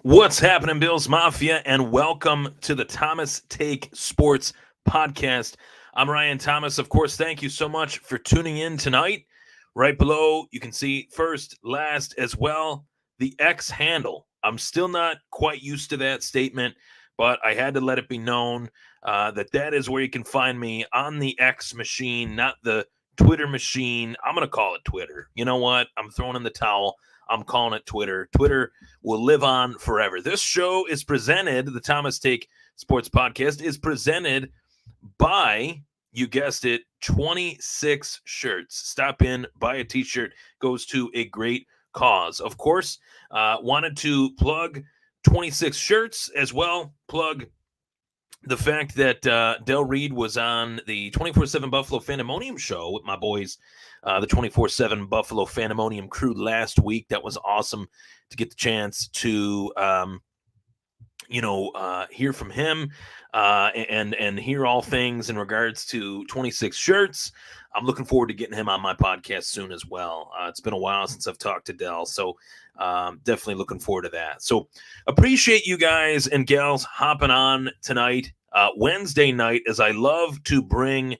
What's happening, Bills Mafia, and welcome to the Thomas Take Sports Podcast. I'm Ryan Thomas. Of course, thank you so much for tuning in tonight. Right below, you can see first, last, as well, the X handle. I'm still not quite used to that statement, but I had to let it be known that that is where you can find me on the X machine, not the Twitter machine. I'm going to call it Twitter. You know what? I'm throwing in the towel. I'm calling it Twitter. Twitter will live on forever. This show is presented, the Thomas Take Sports Podcast is presented by, you guessed it, 26 shirts. Stop in, buy a t-shirt, goes to a great cause. Of course, wanted to plug 26 shirts as well, plug the fact that Del Reed was on the 24/7 Buffalo Fandemonium show with my boys, the 24/7 Buffalo Fandemonium crew last week. That was awesome to get the chance to, hear from him and hear all things in regards to 26 shirts. I'm looking forward to getting him on my podcast soon as well. It's been a while since I've talked to Del, so definitely looking forward to that. So appreciate you guys and gals hopping on tonight, Wednesday night, as I love to bring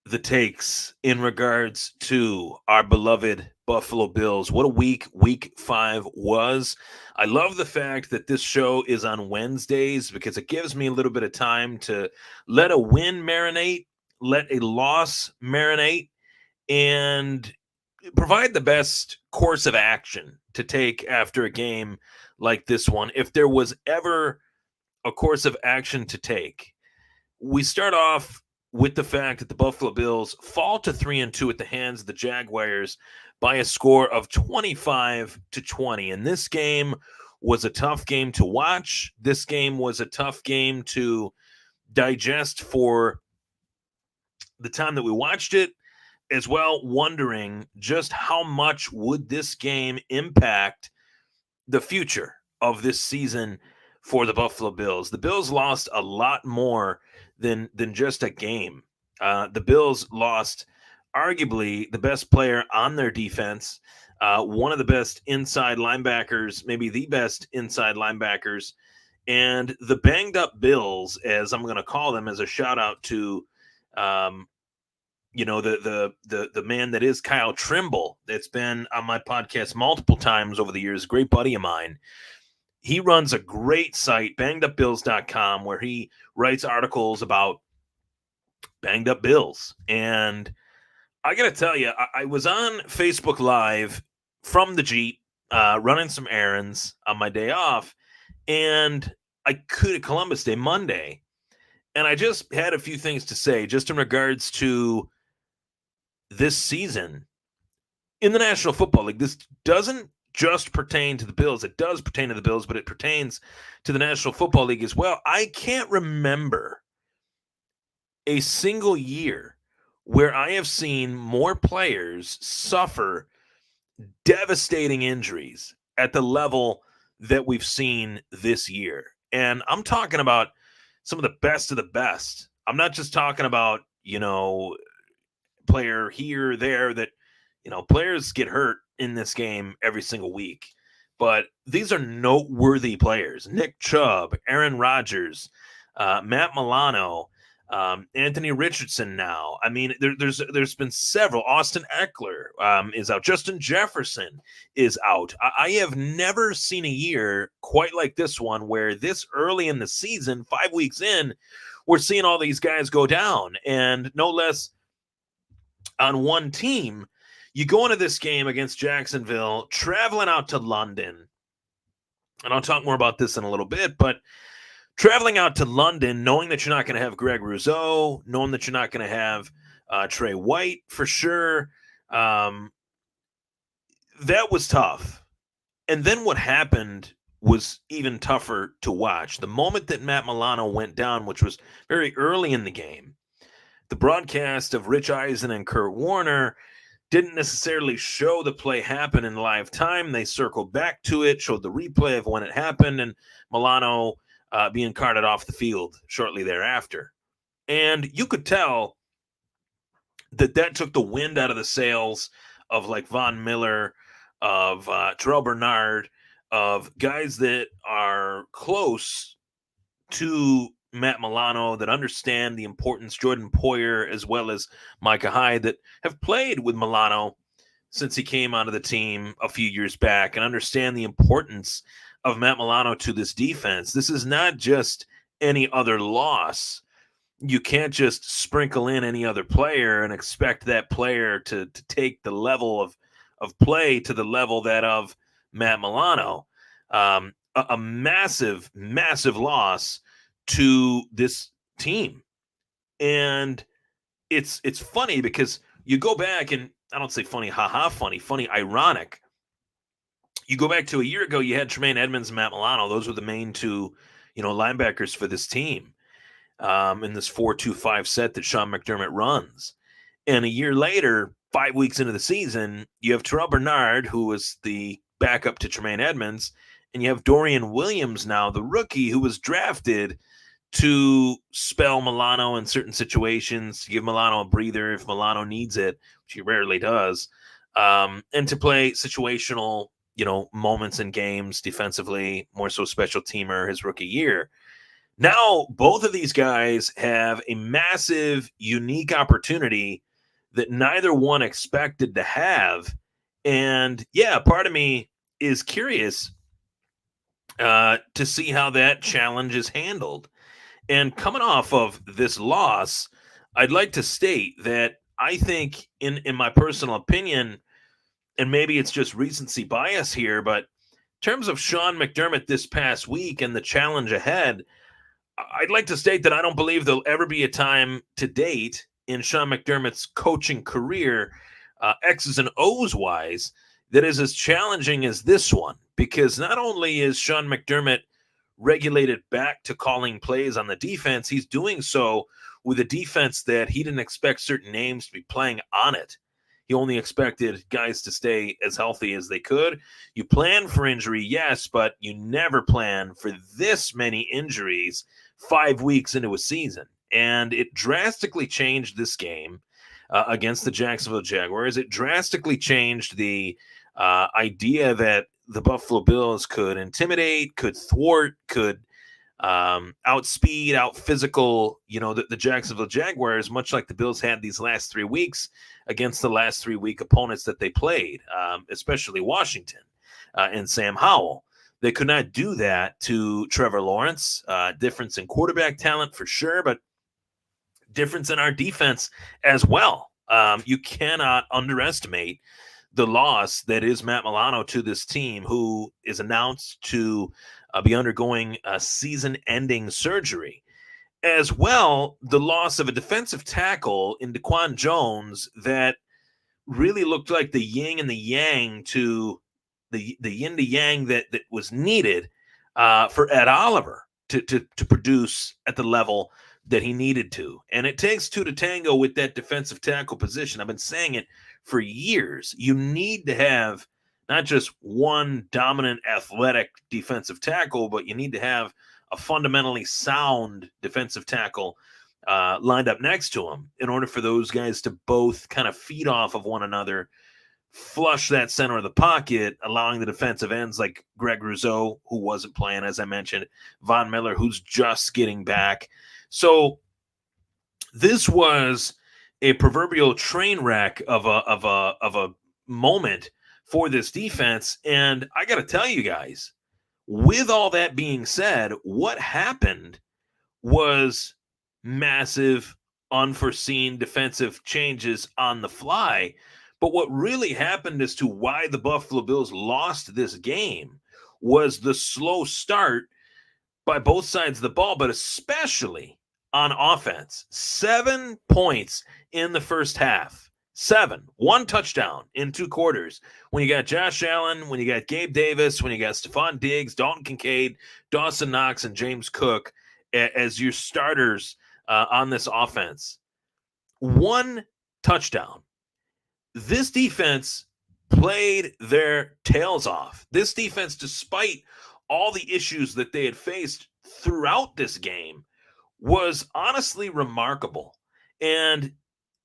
the takes in regards to our beloved Buffalo Bills. What a week 5 was. I love the fact that this show is on Wednesdays because it gives me a little bit of time to let a win marinate, let a loss marinate, and provide the best course of action to take after a game like this one. If there was ever a course of action to take, we start off with the fact that the Buffalo Bills fall to 3-2 at the hands of the Jaguars by a score of 25-20. And this game was a tough game to watch. This game was a tough game to digest for the time that we watched it, as well, wondering just how much would this game impact the future of this season for the Buffalo Bills. The Bills lost a lot more than just a game. The Bills lost arguably the best player on their defense, one of the best inside linebackers, maybe the best inside linebackers, and the banged up Bills, as I'm going to call them, as a shout out to the man that is Kyle Trimble, that's been on my podcast multiple times over the years, a great buddy of mine. He runs a great site, bangedupbills.com, where he writes articles about banged up Bills. And I got to tell you, I was on Facebook Live from the Jeep, running some errands on my day off, and Columbus Day, Monday, and I just had a few things to say just in regards to this season in the National Football League. This doesn't just pertain to the Bills. It does pertain to the Bills, but it pertains to the National Football League as well. I can't remember a single year where I have seen more players suffer devastating injuries at the level that we've seen this year. And I'm talking about some of the best. I'm not just talking about, player here, there, that, players get hurt in this game every single week. But these are noteworthy players. Nick Chubb, Aaron Rodgers, Matt Milano, Anthony Richardson now. I mean, there's been several. Austin Eckler is out. Justin Jefferson is out. I have never seen a year quite like this one where this early in the season, 5 weeks in, we're seeing all these guys go down. And no less on one team, you go into this game against Jacksonville, traveling out to London. And I'll talk more about this in a little bit, but traveling out to London, knowing that you're not going to have Greg Rousseau, knowing that you're not going to have Trey White for sure, that was tough. And then what happened was even tougher to watch. The moment that Matt Milano went down, which was very early in the game, the broadcast of Rich Eisen and Kurt Warner didn't necessarily show the play happen in live time. They circled back to it, showed the replay of when it happened, and Milano being carted off the field shortly thereafter. And you could tell that took the wind out of the sails of like Von Miller, of Terrell Bernard, of guys that are close to Matt Milano, that understand the importance, Jordan Poyer as well as Micah Hyde, that have played with Milano since he came onto the team a few years back and understand the importance of Matt Milano to this defense. This is not just any other loss. You can't just sprinkle in any other player and expect that player to take the level of play to the level that of Matt Milano. A massive, massive loss to this team. And it's funny because you go back, and I don't say funny, haha, funny, ironic. You go back to a year ago, you had Tremaine Edmonds and Matt Milano. Those were the main two, linebackers for this team in this 4-2-5 set that Sean McDermott runs. And a year later, 5 weeks into the season, you have Terrell Bernard, who was the backup to Tremaine Edmonds, and you have Dorian Williams now, the rookie, who was drafted to spell Milano in certain situations, to give Milano a breather if Milano needs it, which he rarely does, and to play situational, moments in games defensively, more so special teamer his rookie year. Now, both of these guys have a massive, unique opportunity that neither one expected to have. And yeah, part of me is curious to see how that challenge is handled. And coming off of this loss, I'd like to state that I think, in my personal opinion, and maybe it's just recency bias here, but in terms of Sean McDermott this past week and the challenge ahead, I'd like to state that I don't believe there'll ever be a time to date in Sean McDermott's coaching career, X's and O's wise, that is as challenging as this one. Because not only is Sean McDermott regulated back to calling plays on the defense, he's doing so with a defense that he didn't expect certain names to be playing on it. He only expected guys to stay as healthy as they could. You plan for injury, yes, but you never plan for this many injuries 5 weeks into a season. And it drastically changed this game against the Jacksonville Jaguars. It drastically changed the idea that the Buffalo Bills could intimidate, could thwart, could outspeed, out physical, the Jacksonville Jaguars, much like the Bills had these last 3 weeks against the last 3 week opponents that they played, especially Washington and Sam Howell. They could not do that to Trevor Lawrence. Difference in quarterback talent for sure, but difference in our defense as well. You cannot underestimate the loss that is Matt Milano to this team, who is announced to be undergoing a season-ending surgery. As well, the loss of a defensive tackle in Daquan Jones that really looked like the yin and the yang to the yin to yang that was needed for Ed Oliver to produce at the level that he needed to. And it takes two to tango with that defensive tackle position. I've been saying it for years. You need to have not just one dominant athletic defensive tackle, but you need to have a fundamentally sound defensive tackle lined up next to him in order for those guys to both kind of feed off of one another, flush that center of the pocket, allowing the defensive ends like Greg Rousseau, who wasn't playing, as I mentioned, Von Miller, who's just getting back. So this was a proverbial train wreck of a moment for this defense. And I got to tell you guys, with all that being said, what happened was massive, unforeseen defensive changes on the fly. But what really happened as to why the Buffalo Bills lost this game was the slow start by both sides of the ball, but especially on offense. 7 points in the first half. 7. 1 touchdown in 2 quarters. When you got Josh Allen, when you got Gabe Davis, when you got Stephon Diggs, Dalton Kincaid, Dawson Knox, and James Cook as your starters on this offense. 1 touchdown. This defense played their tails off. This defense, despite all the issues that they had faced throughout this game, was honestly remarkable. And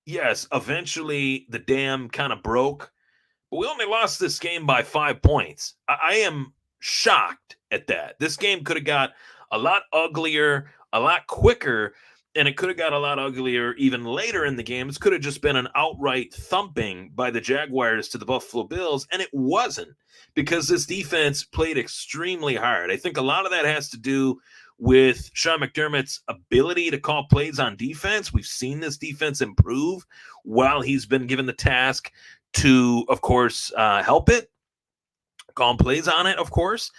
yes, eventually the dam kind of broke, but we only lost this game by 5 points. I am shocked at that. This game could have got a lot uglier, a lot quicker, and it could have got a lot uglier even later in the game. This could have just been an outright thumping by the Jaguars to the Buffalo Bills, and it wasn't, because this defense played extremely hard. I think a lot of that has to do with Sean McDermott's ability to call plays on defense. We've seen this defense improve while he's been given the task to, of course, help it, call plays on it, of course.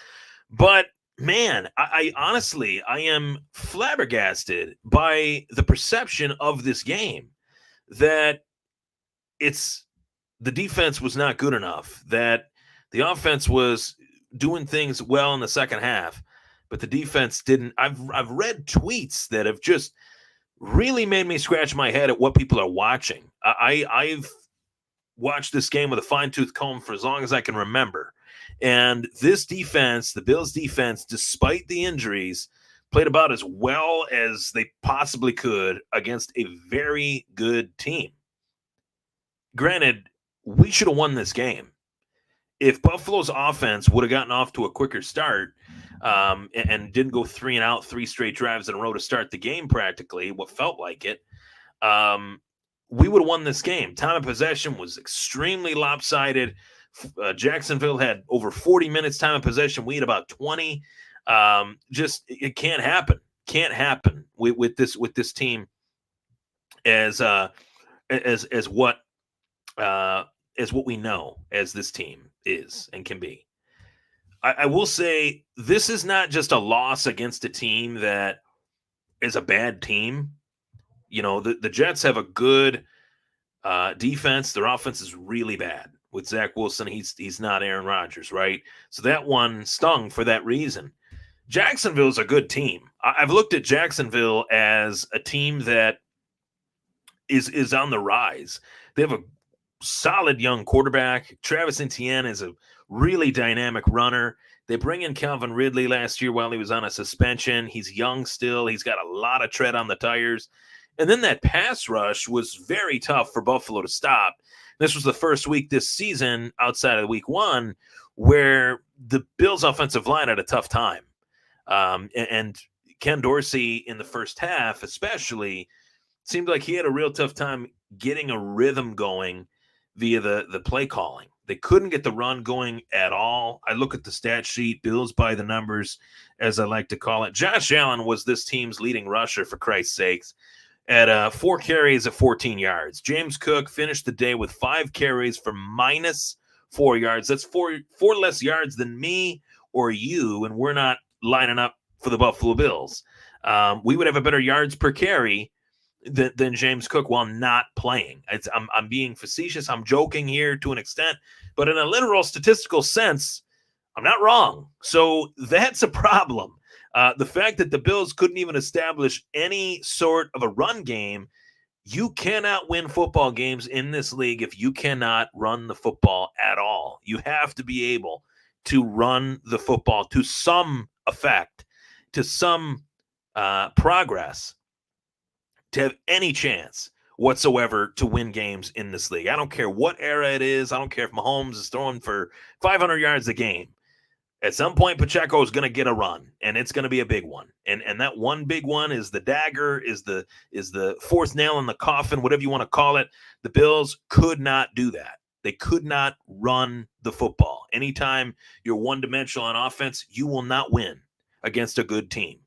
But man, I honestly, I am flabbergasted by the perception of this game that the defense was not good enough, that the offense was doing things well in the second half, but the defense didn't. I've read tweets that have just really made me scratch my head at what people are watching. I've watched this game with a fine-tooth comb for as long as I can remember. And this defense, the Bills defense, despite the injuries, played about as well as they possibly could against a very good team. Granted, we should have won this game. If Buffalo's offense would have gotten off to a quicker start and didn't go 3-and-out, 3 straight drives in a row to start the game practically, what felt like it, we would have won this game. Time of possession was extremely lopsided. Jacksonville had over 40 minutes time of possession. We had about 20. Just it can't happen. Can't happen with this team as what we know as this team is and can be. I will say this is not just a loss against a team that is a bad team. You know, the Jets have a good defense. Their offense is really bad. With Zach Wilson, he's not Aaron Rodgers, right? So that one stung for that reason. Jacksonville's a good team. I've looked at Jacksonville as a team that is on the rise. They have a solid young quarterback. Travis Etienne is a really dynamic runner. They bring in Calvin Ridley last year while he was on a suspension. He's young still. He's got a lot of tread on the tires. And then that pass rush was very tough for Buffalo to stop. This was the first week this season outside of week 1 where the Bills' offensive line had a tough time. And Ken Dorsey in the first half especially seemed like he had a real tough time getting a rhythm going via the play calling. They couldn't get the run going at all. I look at the stat sheet, Bills by the numbers, as I like to call it. Josh Allen was this team's leading rusher, for Christ's sakes, at 4 carries at 14 yards. James Cook finished the day with 5 carries for -4 yards. That's four less yards than me or you, and we're not lining up for the Buffalo Bills. We would have a better yards per carry than James Cook while not playing. I'm being facetious. I'm joking here to an extent, but in a literal statistical sense, I'm not wrong. So that's a problem. The fact that the Bills couldn't even establish any sort of a run game, you cannot win football games in this league if you cannot run the football at all. You have to be able to run the football to some effect, to some progress, to have any chance whatsoever to win games in this league. I don't care what era it is. I don't care if Mahomes is throwing for 500 yards a game. At some point, Pacheco is going to get a run, and it's going to be a big one. And that one big one is the dagger, is the fourth nail in the coffin, whatever you want to call it. The Bills could not do that. They could not run the football. Anytime you're one-dimensional on offense, you will not win against a good team.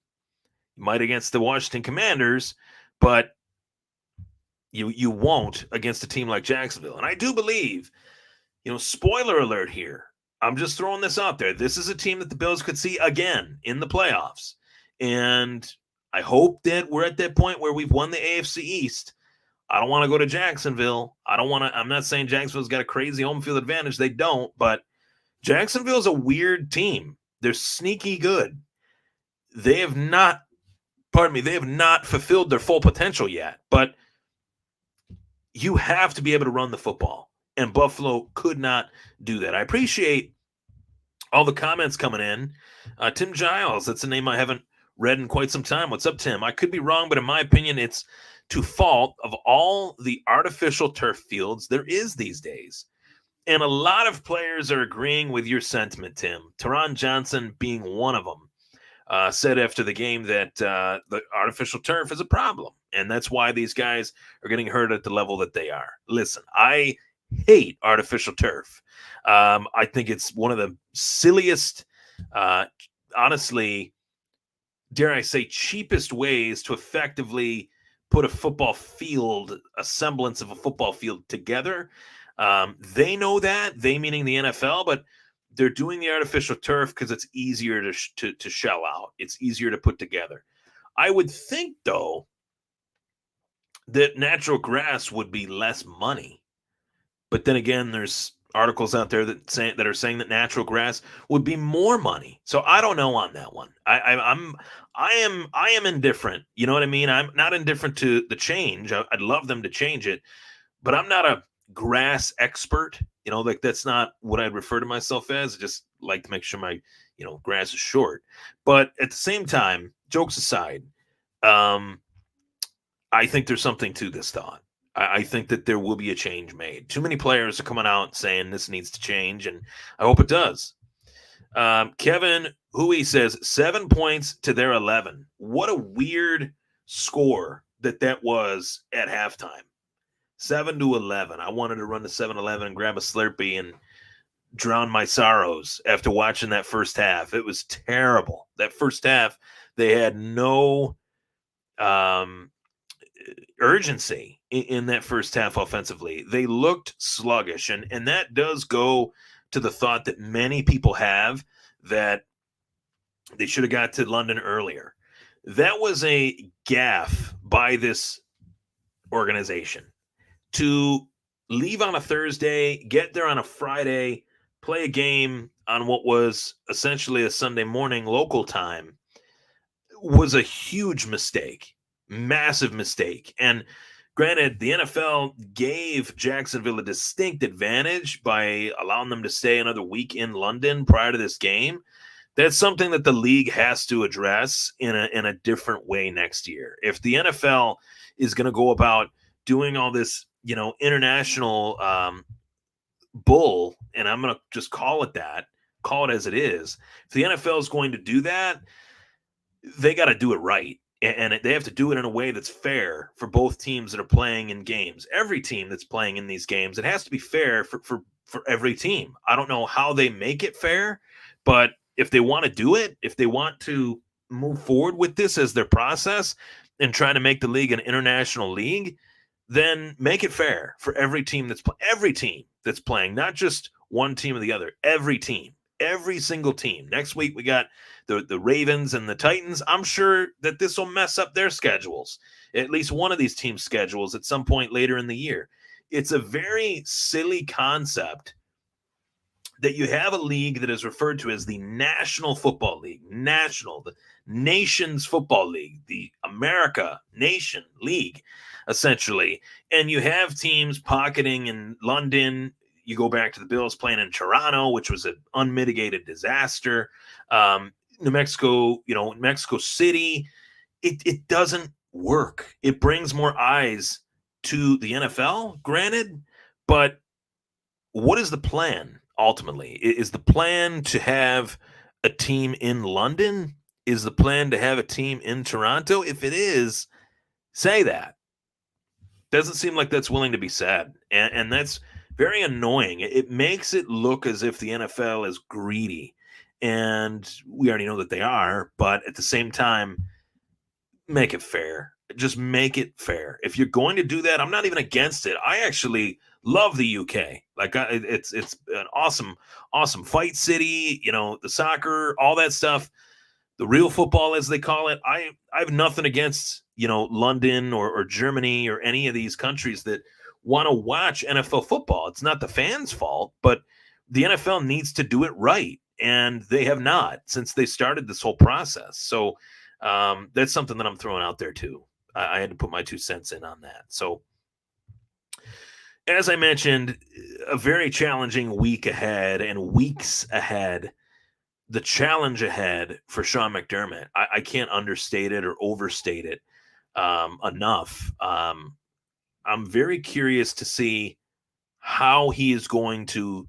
You might against the Washington Commanders, but you won't against a team like Jacksonville. And I do believe, spoiler alert here, I'm just throwing this out there. This is a team that the Bills could see again in the playoffs. And I hope that we're at that point where we've won the AFC East. I don't want to go to Jacksonville. I'm not saying Jacksonville's got a crazy home field advantage. They don't, but Jacksonville's a weird team. They're sneaky good. They have not fulfilled their full potential yet, but you have to be able to run the football. And Buffalo could not do that. I appreciate all the comments coming in. Tim Giles, that's a name I haven't read in quite some time. What's up, Tim? I could be wrong, but in my opinion, it's to fault of all the artificial turf fields there is these days. And a lot of players are agreeing with your sentiment, Tim. Teron Johnson being one of them. Said after the game that the artificial turf is a problem, and that's why these guys are getting hurt at the level that they are. Listen, I hate artificial turf. I think it's one of the silliest, uh, honestly, dare I say, cheapest ways to effectively put a football field, a semblance of a football field together. They know that, they meaning the NFL, but they're doing the artificial turf because it's easier to shell out. It's easier to put together. I would think, though, that natural grass would be less money. But then again, there's articles out there that are saying that natural grass would be more money. So I don't know on that one. I am indifferent. You know what I mean? I'm not indifferent to the change. I'd love them to change it, but I'm not a grass expert. Like that's not what I'd refer to myself as. I just like to make sure my grass is short. But at the same time, jokes aside, um, I think there's something to this thought. I think that there will be a change made. Too many players are coming out saying this needs to change, and I hope it does. Kevin Hui says 7 points to their 11. What a weird score that was at halftime. 7-11. I wanted to run to 7-Eleven and grab a Slurpee and drown my sorrows after watching that first half. It was terrible. That first half, they had no urgency in that first half offensively. They looked sluggish, and that does go to the thought that many people have that they should have got to London earlier. That was a gaffe by this organization to leave on a Thursday, get there on a Friday, play a game on what was essentially a Sunday morning local time was a huge mistake, massive mistake. And granted, the NFL gave Jacksonville a distinct advantage by allowing them to stay another week in London prior to this game. That's something that the league has to address in a different way next year. If the NFL is going to go about doing all this, international bull, and I'm going to just call it that, call it as it is. If the NFL is going to do that, they got to do it right. And they have to do it in a way that's fair for both teams that are playing in games. Every team that's playing in these games, it has to be fair for every team. I don't know how they make it fair, but if they want to do it, if they want to move forward with this as their process and try to make the league an international league, then make it fair for every team that's playing, not just one team or the other. Every team, every single team. Next week we got the Ravens and the Titans. I'm sure that this will mess up their schedules, at least one of these teams' schedules at some point later in the year. It's a very silly concept that you have a league that is referred to as the National Football League, the Nations Football League, the America Nation League, essentially. And you have teams pocketing in London. You go back to the Bills playing in Toronto, which was an unmitigated disaster. New Mexico, Mexico City. It doesn't work. It brings more eyes to the NFL, granted, but what is the plan ultimately? Is the plan to have a team in London? Is the plan to have a team in Toronto? If it is, say that. Doesn't seem like that's willing to be said. And that's very annoying. It makes it look as if the NFL is greedy. And we already know that they are, but at the same time, make it fair. Just make it fair. If you're going to do that, I'm not even against it. I actually love the UK. Like it's an awesome fight city. The soccer, all that stuff, the real football as they call it. I have nothing against London or Germany or any of these countries that want to watch NFL football. It's not the fans' fault, but the NFL needs to do it right, and they have not since they started this whole process. So that's something that I'm throwing out there too. I had to put my 2 cents in on that. So, as I mentioned, a very challenging week ahead and weeks ahead. The challenge ahead for Sean McDermott, I can't understate it or overstate it enough. I'm very curious to see how he is going to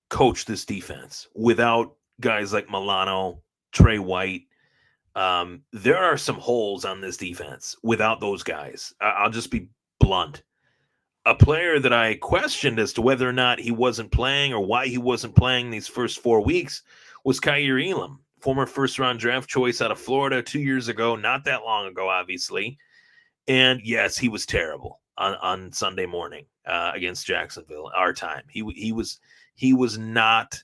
coach this defense without guys like Milano, Trey White. There are some holes on this defense without those guys. I'll just be blunt. A player that I questioned as to whether or not he wasn't playing or why he wasn't playing these first 4 weeks was Kaiir Elam, former first-round draft choice out of Florida 2 years ago, not that long ago, obviously. And yes, he was terrible on Sunday morning against Jacksonville, our time. He was not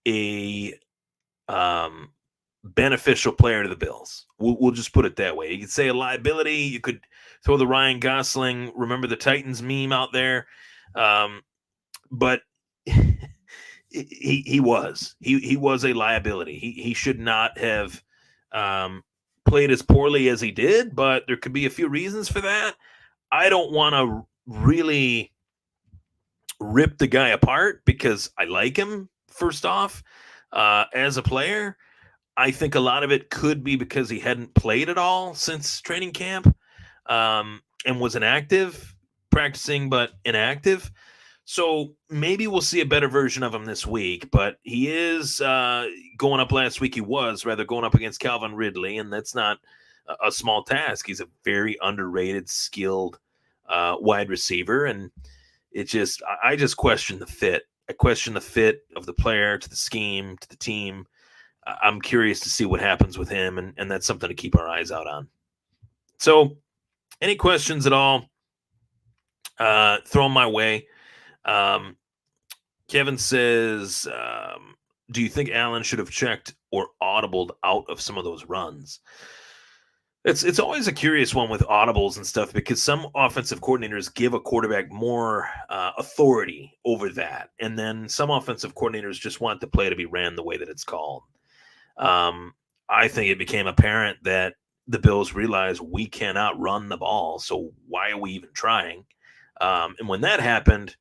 a beneficial player to the Bills. We'll just put it that way. You could say a liability. You could throw the Ryan Gosling, remember the Titans meme out there. But he was a liability. He should not have played as poorly as he did, but there could be a few reasons for that. I don't want to really rip the guy apart because I like him, first off, as a player. I think a lot of it could be because he hadn't played at all since training camp and was inactive, practicing but inactive. So maybe we'll see a better version of him this week, but he is going up last week. He was rather going up against Calvin Ridley, and that's not a small task. He's a very underrated, skilled wide receiver, and I just question the fit. I question the fit of the player to the scheme, to the team. I'm curious to see what happens with him, and that's something to keep our eyes out on. So, any questions at all, throw them my way. Kevin says, do you think Allen should have checked or audibled out of some of those runs? It's always a curious one with audibles and stuff because some offensive coordinators give a quarterback more authority over that. And then some offensive coordinators just want the play to be ran the way that it's called. I think it became apparent that the Bills realized we cannot run the ball, so why are we even trying? And when that happened,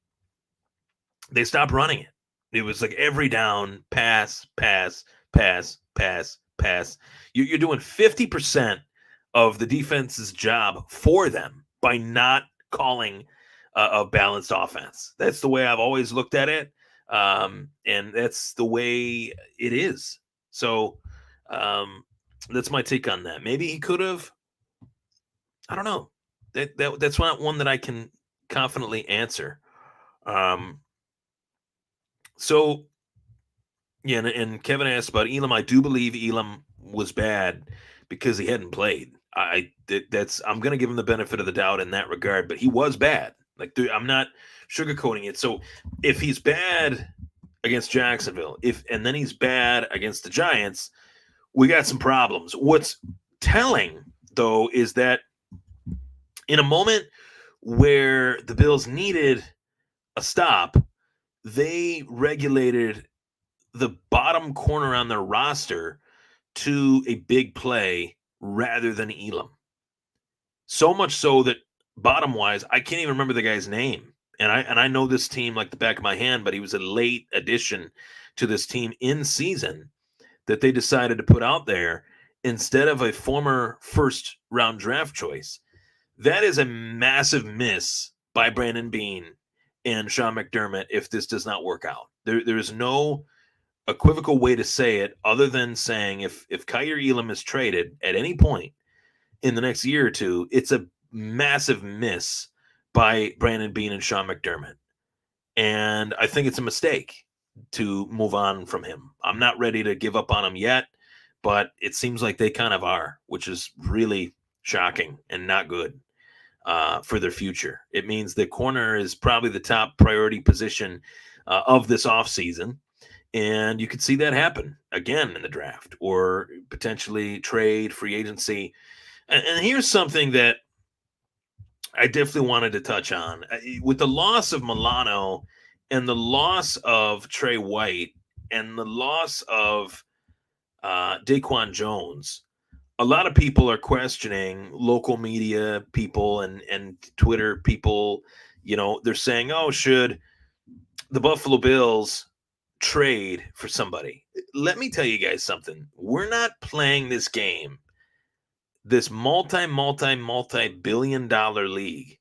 they stopped running it. It was like every down, pass, pass, pass, pass, pass. You're doing 50% of the defense's job for them by not calling a balanced offense. That's the way I've always looked at it, and that's the way it is. So that's my take on that. Maybe he could have. I don't know. That's not one that I can confidently answer. So, yeah, and Kevin asked about Elam. I do believe Elam was bad because he hadn't played. I'm going to give him the benefit of the doubt in that regard, but he was bad. Like, I'm not sugarcoating it. So, if he's bad against Jacksonville, and then he's bad against the Giants, we got some problems. What's telling, though, is that in a moment where the Bills needed a stop, they regulated the bottom corner on their roster to a big play rather than Elam. So much so that bottom-wise, I can't even remember the guy's name. And I know this team like the back of my hand, but he was a late addition to this team in season that they decided to put out there instead of a former first-round draft choice. That is a massive miss by Brandon Beane and Sean McDermott if this does not work out. There is no equivocal way to say it other than saying if Kaiir Elam is traded at any point in the next year or two, it's a massive miss by Brandon Beane and Sean McDermott. And I think it's a mistake to move on from him. I'm not ready to give up on him yet, but it seems like they kind of are, which is really shocking and not good for their future. It means the corner is probably the top priority position of this offseason. And you could see that happen again in the draft or potentially trade, free agency. And here's something that I definitely wanted to touch on. With the loss of Milano and the loss of Trey White and the loss of Daquan Jones, a lot of people are questioning local media people and Twitter people. You know, they're saying, oh, should the Buffalo Bills trade for somebody? Let me tell you guys something. We're not playing this game, this multi-billion-dollar league,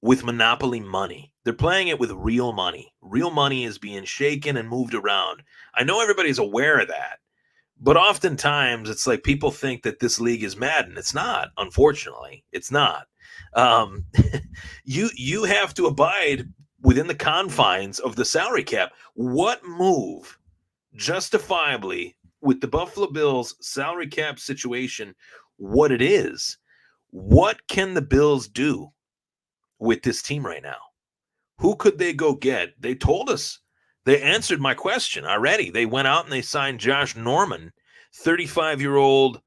with monopoly money. They're playing it with real money. Real money is being shaken and moved around. I know everybody's aware of that, but oftentimes it's like people think that this league is Madden. It's not, unfortunately. It's not. Um, you have to abide within the confines of the salary cap. What move justifiably with the Buffalo Bills salary cap situation, what it is, what can the Bills do with this team right now? Who could they go get? They told us. They answered my question already. They went out and they signed Josh Norman, 35-year-old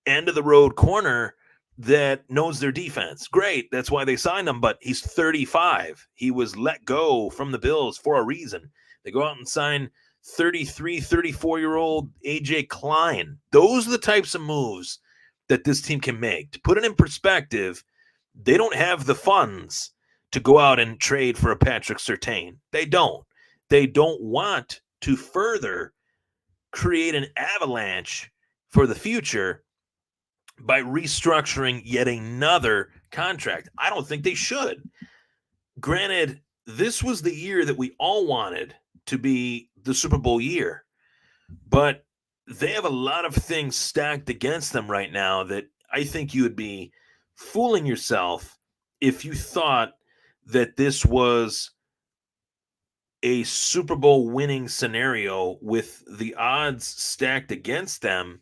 end of the road corner that knows their defense. Great. That's why they signed him, but he's 35. He was let go from the Bills for a reason. They go out and sign 33, 34-year-old AJ Klein. Those are the types of moves that this team can make. To put it in perspective, they don't have the funds to go out and trade for a Patrick Surtain. They don't. They don't want to further create an avalanche for the future by restructuring yet another contract. I don't think they should. Granted, this was the year that we all wanted to be the Super Bowl year, but they have a lot of things stacked against them right now that I think you would be fooling yourself if you thought that this was a Super Bowl winning scenario with the odds stacked against them.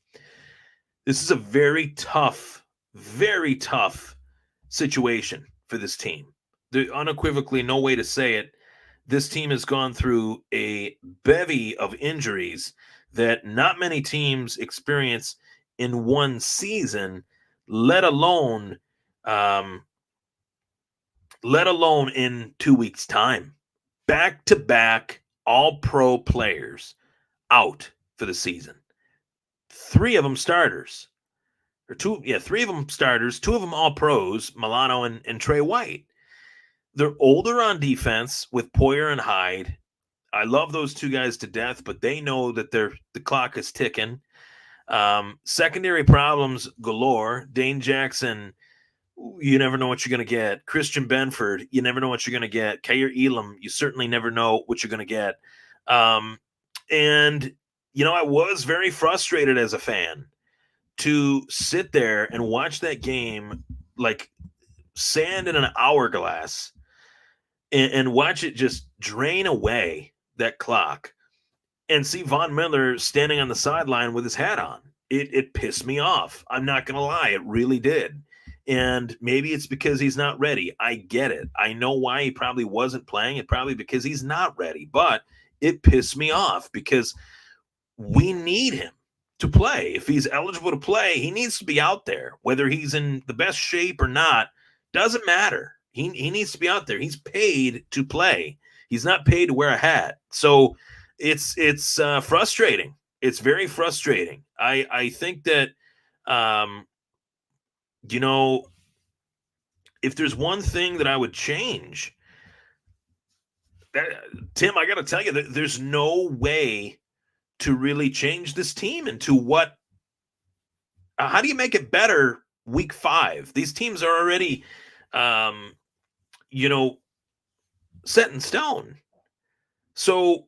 This is a very tough situation for this team. There's unequivocally no way to say it. This team has gone through a bevy of injuries that not many teams experience in one season, let alone in 2 weeks' time. Back-to-back all-pro players out for the season. Three of them starters. Three of them starters, two of them all-pros, Milano and Trey White. They're older on defense with Poyer and Hyde. I love those two guys to death, but they know that the clock is ticking. Secondary problems galore. Dane Jackson, you never know what you're going to get. Christian Benford, you never know what you're going to get. Kair Elam, you certainly never know what you're going to get. And, I was very frustrated as a fan to sit there and watch that game like sand in an hourglass and watch it just drain away that clock and see Von Miller standing on the sideline with his hat on. It pissed me off. I'm not going to lie. It really did. And maybe it's because he's not ready. I get it. I know why he probably wasn't playing. It probably because he's not ready. But it pissed me off because we need him to play. If he's eligible to play, he needs to be out there. Whether he's in the best shape or not, doesn't matter. He needs to be out there. He's paid to play. He's not paid to wear a hat. So it's frustrating. It's very frustrating. I think that, if there's one thing that I would change, Tim, I got to tell you that there's no way to really change this team into what. How do you make it better week 5? These teams are already, set in stone. So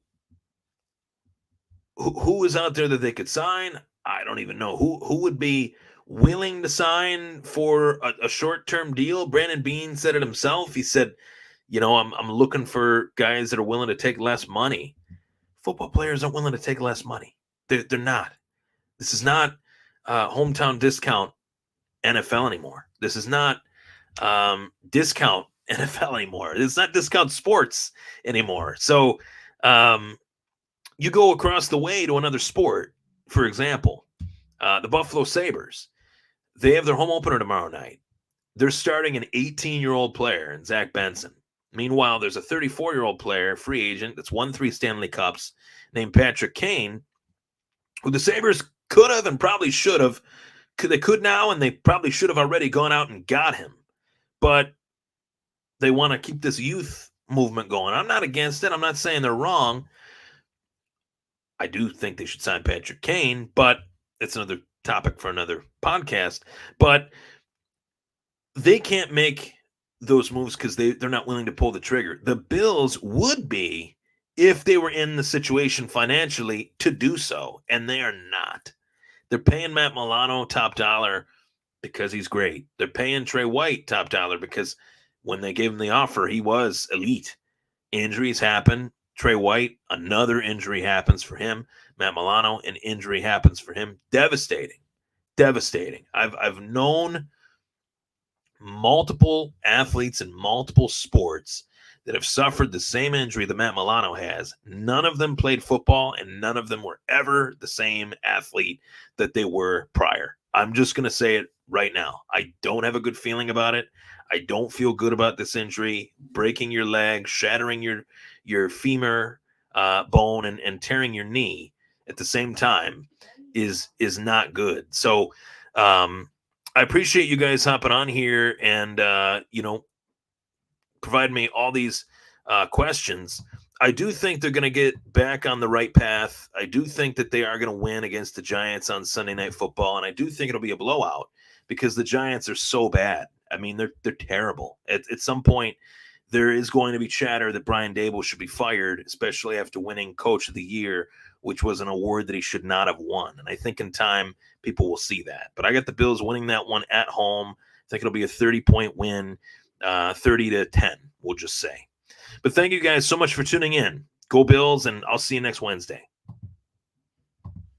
who is out there that they could sign? I don't even know. Who would be willing to sign for a short-term deal? Brandon Beane said it himself. He said, I'm looking for guys that are willing to take less money. Football players aren't willing to take less money. They're not. This is not hometown discount NFL anymore. This is not discount NFL anymore. It's not discount sports anymore. So you go across the way to another sport, for example, the Buffalo Sabres. They have their home opener tomorrow night. They're starting an 18-year-old player in Zach Benson. Meanwhile, there's a 34-year-old player, free agent, that's won 3 Stanley Cups, named Patrick Kane, who the Sabres could have and probably should have. They could now, and they probably should have already gone out and got him. But they want to keep this youth movement going. I'm not against it. I'm not saying they're wrong. I do think they should sign Patrick Kane, but it's another topic for another podcast. But they can't make those moves because they're not willing to pull the trigger. The Bills would be if they were in the situation financially to do so, and they are not. They're paying Matt Milano top dollar because he's great. They're paying Trey White top dollar because when they gave him the offer, he was elite. Injuries happen. Trey White, another injury happens for him. Matt Milano, an injury happens for him. Devastating. Devastating. I've known multiple athletes in multiple sports that have suffered the same injury that Matt Milano has. None of them played football, and none of them were ever the same athlete that they were prior. I'm just going to say it right now. I don't have a good feeling about it. I don't feel good about this injury. Breaking your leg, shattering your femur bone, and tearing your knee at the same time is not good. So I appreciate you guys hopping on here and provide me all these questions. I do think they're going to get back on the right path. I do think that they are going to win against the Giants on Sunday Night Football, and I do think it'll be a blowout because the Giants are so bad. I mean, they're terrible. At some point, there is going to be chatter that Brian Daboll should be fired, especially after winning Coach of the Year, which was an award that he should not have won. And I think in time, people will see that. But I got the Bills winning that one at home. I think it'll be a 30-point win, 30-10, we'll just say. But thank you guys so much for tuning in. Go Bills, and I'll see you next Wednesday.